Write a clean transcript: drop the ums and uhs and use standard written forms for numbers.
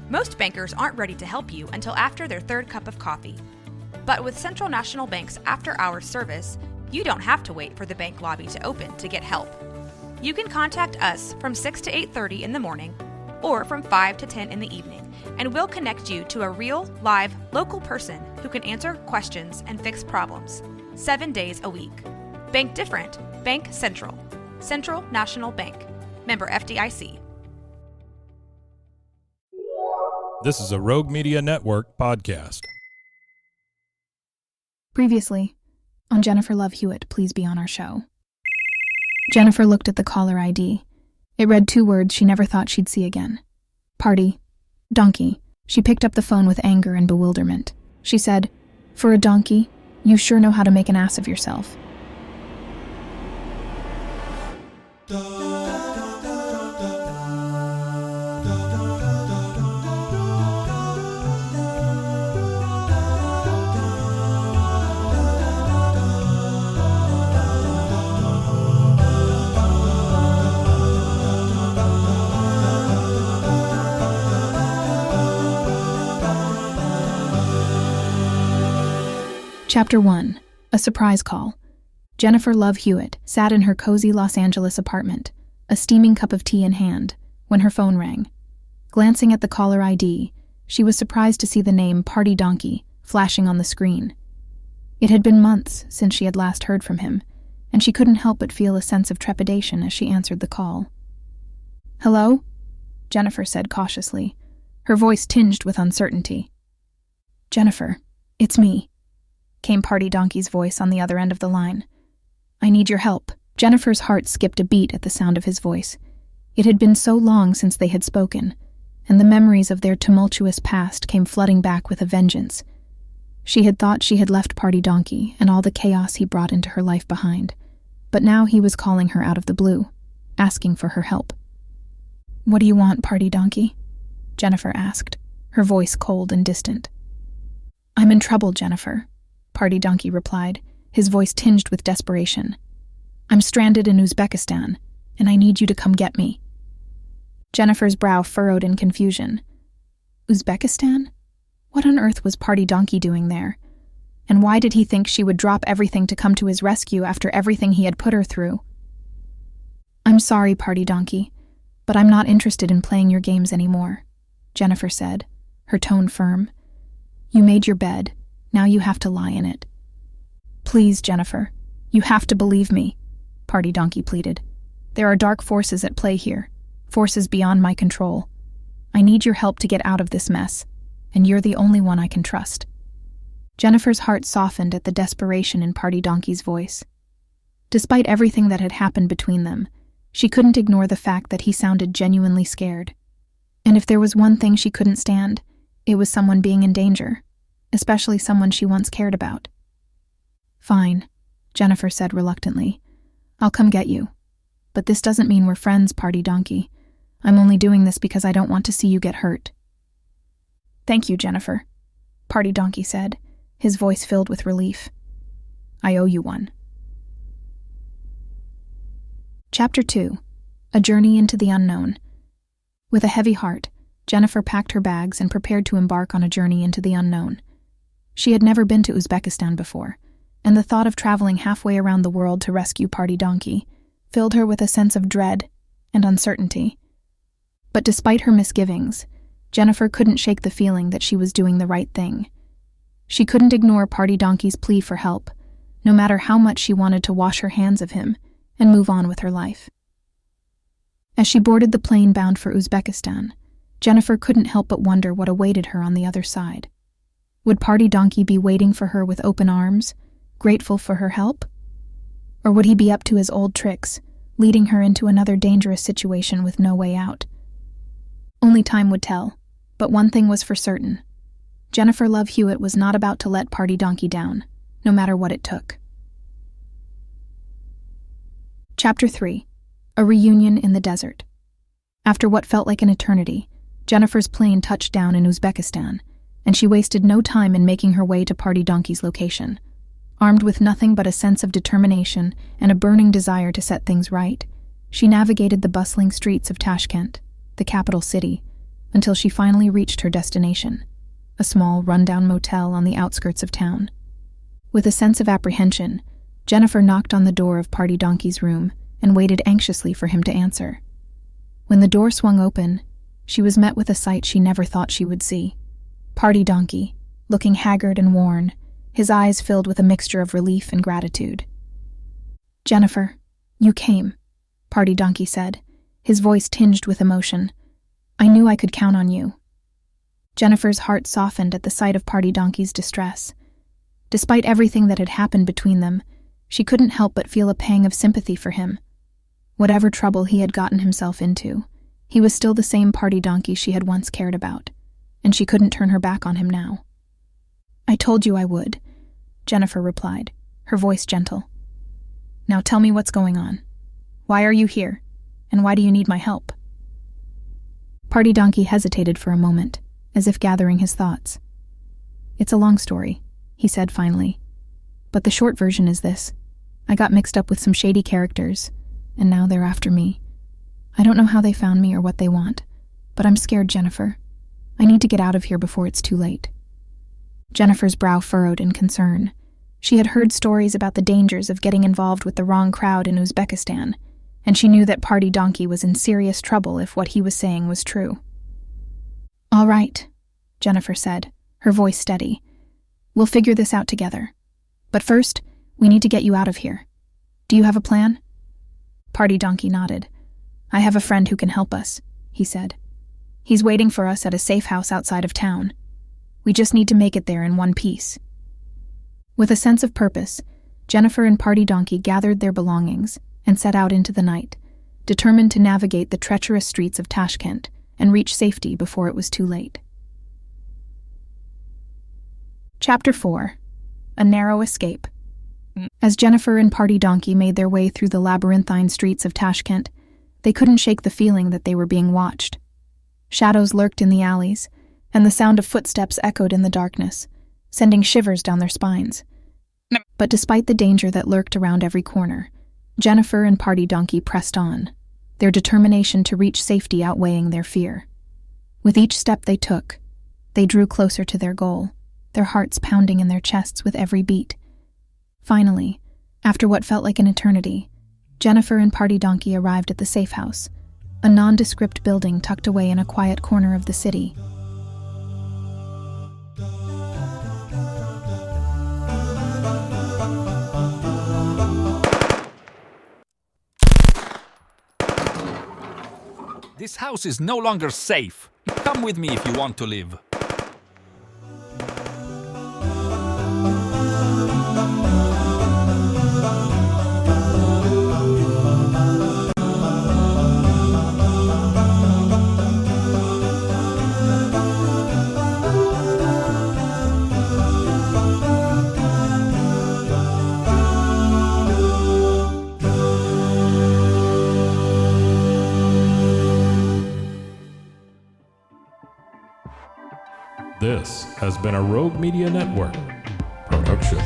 Most bankers aren't ready to help you until after their third cup of coffee. But with Central National Bank's after-hours service, you don't have to wait for the bank lobby to open to get help. You can contact us from 6 to 8:30 in the morning or from 5 to 10 in the evening, and we'll connect you to a real, live, local person who can answer questions and fix problems 7 days a week. Bank different. Bank Central. Central National Bank. Member FDIC. This is a Rogue Media Network podcast. Previously, on Jennifer Love Hewitt, please be on our show. Jennifer looked at the caller ID. It read 2 words she never thought she'd see again. Party. Donkey. She picked up the phone with anger and bewilderment. She said, "For a donkey, you sure know how to make an ass of yourself." Chapter 1. A surprise call. Jennifer Love Hewitt sat in her cozy Los Angeles apartment, a steaming cup of tea in hand, when her phone rang. Glancing at the caller ID, she was surprised to see the name Party Donkey flashing on the screen. It had been months since she had last heard from him, and she couldn't help but feel a sense of trepidation as she answered the call. "Hello?" Jennifer said cautiously, her voice tinged with uncertainty. "Jennifer, it's me," came Party Donkey's voice on the other end of the line. "I need your help." Jennifer's heart skipped a beat at the sound of his voice. It had been so long since they had spoken, and the memories of their tumultuous past came flooding back with a vengeance. She had thought she had left Party Donkey and all the chaos he brought into her life behind, but now he was calling her out of the blue, asking for her help. "What do you want, Party Donkey?" Jennifer asked, her voice cold and distant. "I'm in trouble, Jennifer," Party Donkey replied, his voice tinged with desperation. "I'm stranded in Uzbekistan, and I need you to come get me." Jennifer's brow furrowed in confusion. Uzbekistan? What on earth was Party Donkey doing there? And why did he think she would drop everything to come to his rescue after everything he had put her through? "I'm sorry, Party Donkey, but I'm not interested in playing your games anymore," Jennifer said, her tone firm. "You made your bed. Now you have to lie in it." "Please, Jennifer, you have to believe me," Party Donkey pleaded. "There are dark forces at play here, forces beyond my control. I need your help to get out of this mess, and you're the only one I can trust." Jennifer's heart softened at the desperation in Party Donkey's voice. Despite everything that had happened between them, she couldn't ignore the fact that he sounded genuinely scared. And if there was one thing she couldn't stand, it was someone being in danger, especially someone she once cared about. "Fine," Jennifer said reluctantly. "I'll come get you. But this doesn't mean we're friends, Party Donkey. I'm only doing this because I don't want to see you get hurt." "Thank you, Jennifer," Party Donkey said, his voice filled with relief. "I owe you one." Chapter 2. A Journey into the Unknown. With a heavy heart, Jennifer packed her bags and prepared to embark on a journey into the unknown. She had never been to Uzbekistan before, and the thought of traveling halfway around the world to rescue Party Donkey filled her with a sense of dread and uncertainty. But despite her misgivings, Jennifer couldn't shake the feeling that she was doing the right thing. She couldn't ignore Party Donkey's plea for help, no matter how much she wanted to wash her hands of him and move on with her life. As she boarded the plane bound for Uzbekistan, Jennifer couldn't help but wonder what awaited her on the other side. Would Party Donkey be waiting for her with open arms, grateful for her help? Or would he be up to his old tricks, leading her into another dangerous situation with no way out? Only time would tell, but one thing was for certain. Jennifer Love Hewitt was not about to let Party Donkey down, no matter what it took. Chapter 3. A Reunion in the Desert. After what felt like an eternity, Jennifer's plane touched down in Uzbekistan, and she wasted no time in making her way to Party Donkey's location. Armed with nothing but a sense of determination and a burning desire to set things right, she navigated the bustling streets of Tashkent, the capital city, until she finally reached her destination, a small, rundown motel on the outskirts of town. With a sense of apprehension, Jennifer knocked on the door of Party Donkey's room and waited anxiously for him to answer. When the door swung open, she was met with a sight she never thought she would see. Party Donkey, looking haggard and worn, his eyes filled with a mixture of relief and gratitude. "Jennifer, you came," Party Donkey said, his voice tinged with emotion. "I knew I could count on you." Jennifer's heart softened at the sight of Party Donkey's distress. Despite everything that had happened between them, she couldn't help but feel a pang of sympathy for him. Whatever trouble he had gotten himself into, he was still the same Party Donkey she had once cared about, and she couldn't turn her back on him now. "I told you I would," Jennifer replied, her voice gentle. "Now tell me what's going on. Why are you here, and why do you need my help?" Party Donkey hesitated for a moment, as if gathering his thoughts. "It's a long story," he said finally. "But the short version is this. I got mixed up with some shady characters, and now they're after me. I don't know how they found me or what they want, but I'm scared, Jennifer. I need to get out of here before it's too late." Jennifer's brow furrowed in concern. She had heard stories about the dangers of getting involved with the wrong crowd in Uzbekistan, and she knew that Party Donkey was in serious trouble if what he was saying was true. "All right," Jennifer said, her voice steady. "We'll figure this out together. But first, we need to get you out of here. Do you have a plan?" Party Donkey nodded. "I have a friend who can help us," he said. "He's waiting for us at a safe house outside of town. We just need to make it there in one piece." With a sense of purpose, Jennifer and Party Donkey gathered their belongings and set out into the night, determined to navigate the treacherous streets of Tashkent and reach safety before it was too late. Chapter 4. A Narrow Escape. As Jennifer and Party Donkey made their way through the labyrinthine streets of Tashkent, they couldn't shake the feeling that they were being watched. Shadows lurked in the alleys, and the sound of footsteps echoed in the darkness, sending shivers down their spines. But despite the danger that lurked around every corner, Jennifer and Party Donkey pressed on, their determination to reach safety outweighing their fear. With each step they took, they drew closer to their goal, their hearts pounding in their chests with every beat. Finally, after what felt like an eternity, Jennifer and Party Donkey arrived at the safe house, a nondescript building tucked away in a quiet corner of the city. This house is no longer safe. Come with me if you want to live. This has been a Rogue Media Network production.